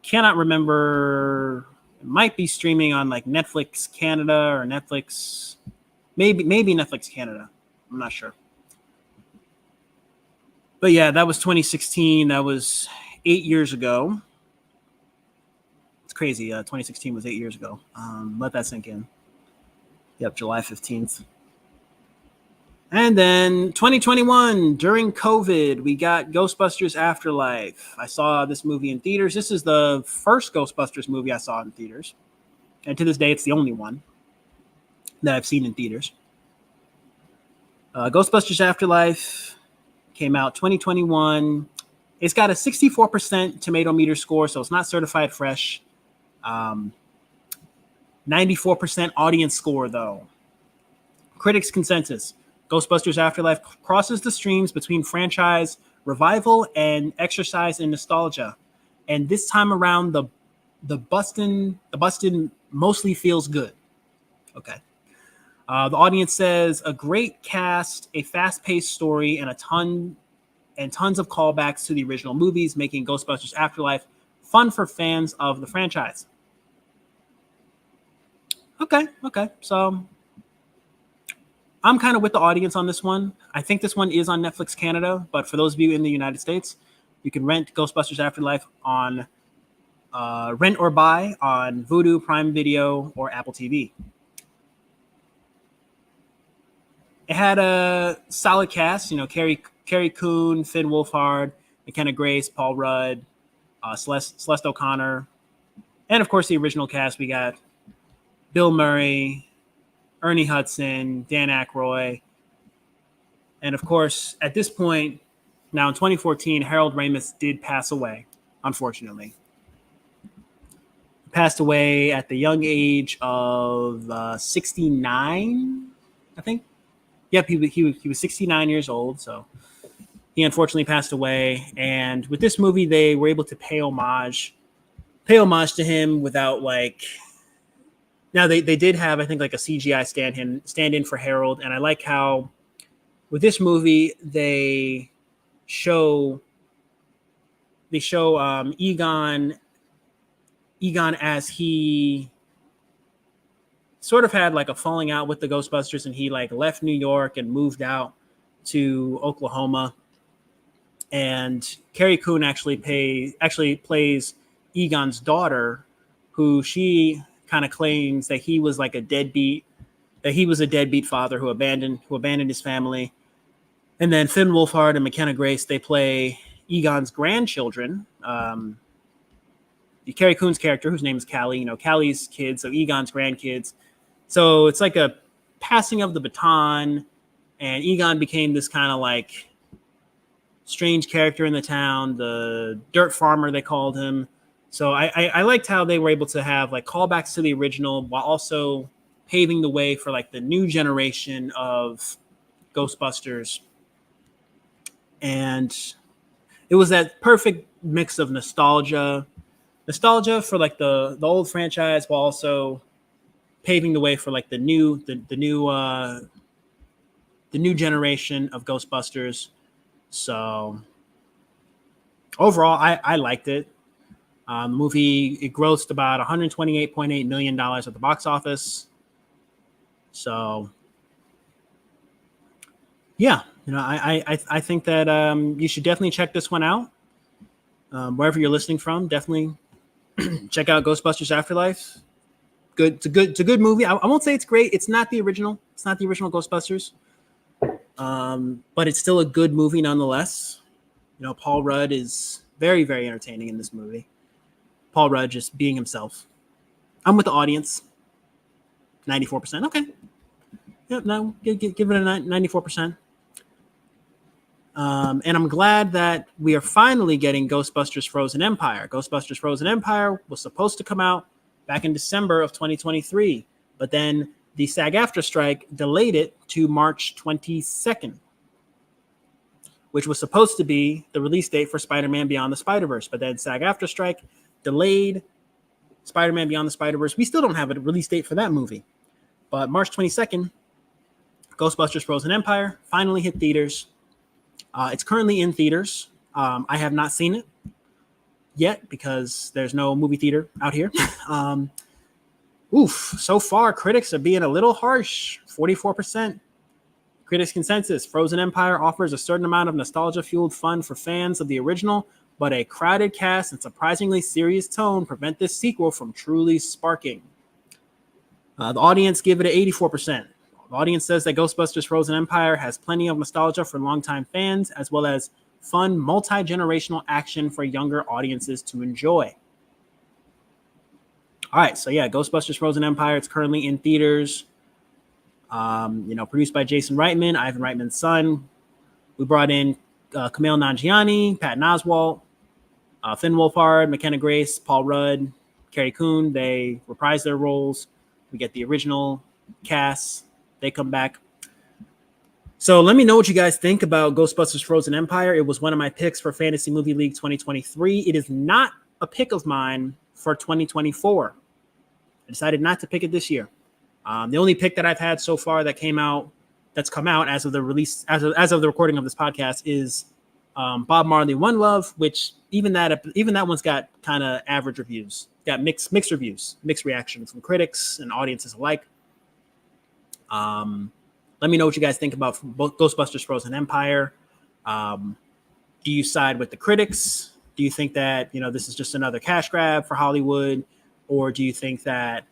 Cannot remember. It might be streaming on like Netflix Canada or Netflix. Maybe Netflix Canada. I'm not sure. But yeah, that was 2016. That was 8 years ago. It's crazy. 2016 was 8 years ago. Let that sink in. Yep, July 15th. And then 2021, during COVID, we got Ghostbusters Afterlife. I saw this movie in theaters. This is the first Ghostbusters movie I saw in theaters. And to this day, it's the only one that I've seen in theaters. Ghostbusters Afterlife came out 2021. It's got a 64% tomato meter score, so it's not certified fresh. 94% audience score, though. Critics' consensus. Ghostbusters Afterlife crosses the streams between franchise revival and exercise in nostalgia. And this time around, the bustin' mostly feels good. Okay. The audience says a great cast, a fast-paced story, and tons of callbacks to the original movies, making Ghostbusters Afterlife fun for fans of the franchise. Okay. So I'm kind of with the audience on this one. I think this one is on Netflix Canada, but for those of you in the United States, you can rent Ghostbusters Afterlife on rent or buy on Vudu, Prime Video, or Apple TV. It had a solid cast, Carrie Coon, Finn Wolfhard, McKenna Grace, Paul Rudd, Celeste O'Connor, and of course the original cast. We got Bill Murray, Ernie Hudson, Dan Aykroyd, and of course at this point, now in 2014, Harold Ramis did pass away, unfortunately. He passed away at the young age of 69, I think. Yep, he was 69 years old, so he unfortunately passed away. And with this movie, they were able to pay homage to him without like. Now they did have, I think, like a CGI stand-in for Harold, and I like how with this movie they show Egon as he sort of had like a falling out with the Ghostbusters, and he like left New York and moved out to Oklahoma. And Carrie Coon actually plays Egon's daughter, who she kind of claims that he was like a deadbeat father who abandoned his family. And then Finn Wolfhard and McKenna Grace, they play Egon's grandchildren. Carrie Coon's character, whose name is Callie, Callie's kids, so Egon's grandkids. So it's like a passing of the baton, and Egon became this kind of like strange character in the town, the dirt farmer they called him. So I liked how they were able to have like callbacks to the original while also paving the way for like the new generation of Ghostbusters. And it was that perfect mix of nostalgia for like the old franchise, while also paving the way for like the new generation of Ghostbusters. So overall, I liked it. The movie, it grossed about $128.8 million at the box office. So yeah, I think that you should definitely check this one out. Wherever you're listening from, definitely check out Ghostbusters Afterlife. Good. It's a good movie. I won't say it's great. It's not the original. It's not the original Ghostbusters. But it's still a good movie nonetheless. Paul Rudd is very, very entertaining in this movie. Paul Rudd just being himself. I'm with the audience. 94%. Okay. Yep. No, give it a 94%. And I'm glad that we are finally getting Ghostbusters Frozen Empire. Ghostbusters Frozen Empire was supposed to come out back in December of 2023, but then the SAG-AFTRA strike delayed it to March 22nd, which was supposed to be the release date for Spider-Man Beyond the Spider-Verse. But then SAG-AFTRA strike delayed Spider-Man Beyond the Spider-Verse. We still don't have a release date for that movie. But March 22nd, Ghostbusters Frozen Empire finally hit theaters. It's currently in theaters. I have not seen it yet because there's no movie theater out here. So far, critics are being a little harsh. 44%. Critics' consensus: Frozen Empire offers a certain amount of nostalgia-fueled fun for fans of the original, but a crowded cast and surprisingly serious tone prevent this sequel from truly sparking. The audience give it an 84%. The audience says that Ghostbusters Frozen Empire has plenty of nostalgia for longtime fans, as well as fun, multi-generational action for younger audiences to enjoy. All right, so yeah, Ghostbusters Frozen Empire, it's currently in theaters. Produced by Jason Reitman, Ivan Reitman's son. We brought in Kumail Nanjiani, Patton Oswalt, Finn Wolfhard, McKenna Grace, Paul Rudd, Carrie Coon. They reprise their roles. We get the original cast. They come back. So let me know what you guys think about Ghostbusters Frozen Empire. It was one of my picks for Fantasy Movie League 2023. It is not a pick of mine for 2024. I decided not to pick it this year. The only pick that I've had so far that's come out as of the release, as of the recording of this podcast, is Bob Marley One Love, which even that one's got kind of average reviews. Got mixed reviews, mixed reactions from critics and audiences alike. Let me know what you guys think about both Ghostbusters Frozen Empire. Do you side with the critics? Do you think that this is just another cash grab for Hollywood, or do you think that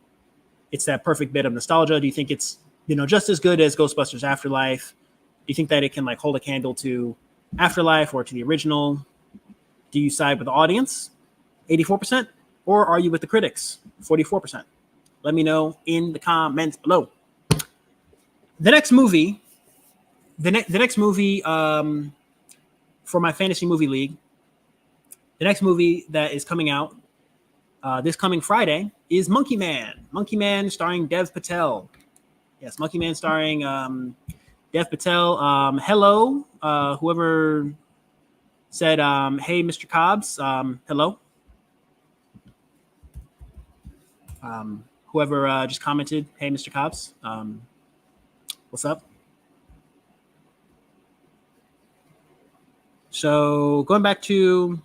it's that perfect bit of nostalgia? Do you think it's just as good as Ghostbusters Afterlife? Do you think that it can hold a candle to Afterlife or to the original? Do you side with the audience, 84%, or are you with the critics, 44%? Let me know in the comments below. The next movie for my Fantasy Movie League, the next movie that is coming out this coming Friday is Monkey Man. Monkey Man starring Dev Patel. Yes, Monkey Man starring Dev Patel. Hello, whoever said, hey, Mr. Cobbs. Hello. Whoever just commented, hey, Mr. Cobbs. What's up? So going back to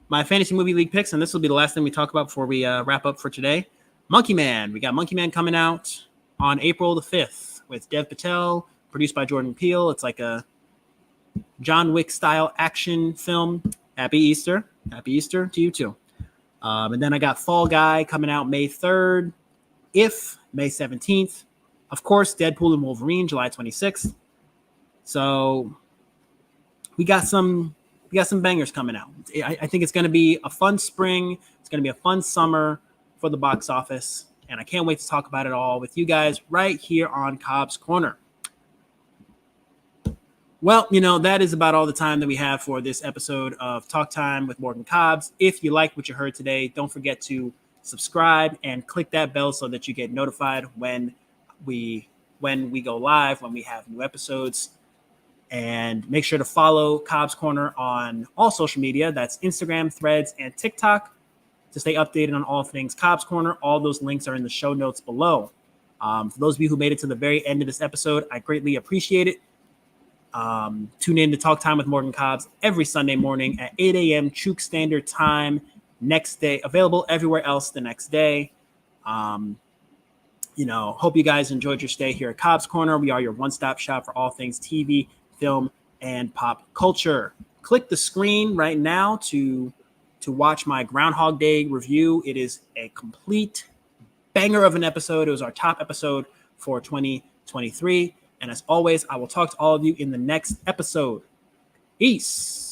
my Fantasy Movie League picks, and this will be the last thing we talk about before we wrap up for today. Monkey Man. We got Monkey Man coming out on April the 5th with Dev Patel, produced by Jordan Peele. It's like a John Wick style action film. Happy Easter. Happy Easter to you too. And then I got Fall Guy coming out May 3rd. If May 17th. Of course, Deadpool and Wolverine, July 26th. So we got some bangers coming out. I think it's going to be a fun spring. It's going to be a fun summer for the box office. And I can't wait to talk about it all with you guys right here on Cobbs Corner. Well, that is about all the time that we have for this episode of Talk Time with Morgan Cobbs. If you like what you heard today, don't forget to subscribe and click that bell so that you get notified when we go live, when we have new episodes. And make sure to follow Cobbs Corner on all social media. That's Instagram, Threads, and TikTok to stay updated on all things Cobbs Corner. All those links are in the show notes below. For those of you who made it to the very end of this episode, I greatly appreciate it. Tune in to Talk Time with Morgan Cobbs every Sunday morning at 8 a.m. Chuk Standard Time. Next day, available everywhere else the next day. Hope you guys enjoyed your stay here at Cobbs Corner. We are your one-stop shop for all things TV, film, and pop culture. Click the screen right now to watch my Groundhog Day review. It is a complete banger of an episode. It was our top episode for 2023. And as always, I will talk to all of you in the next episode. Peace.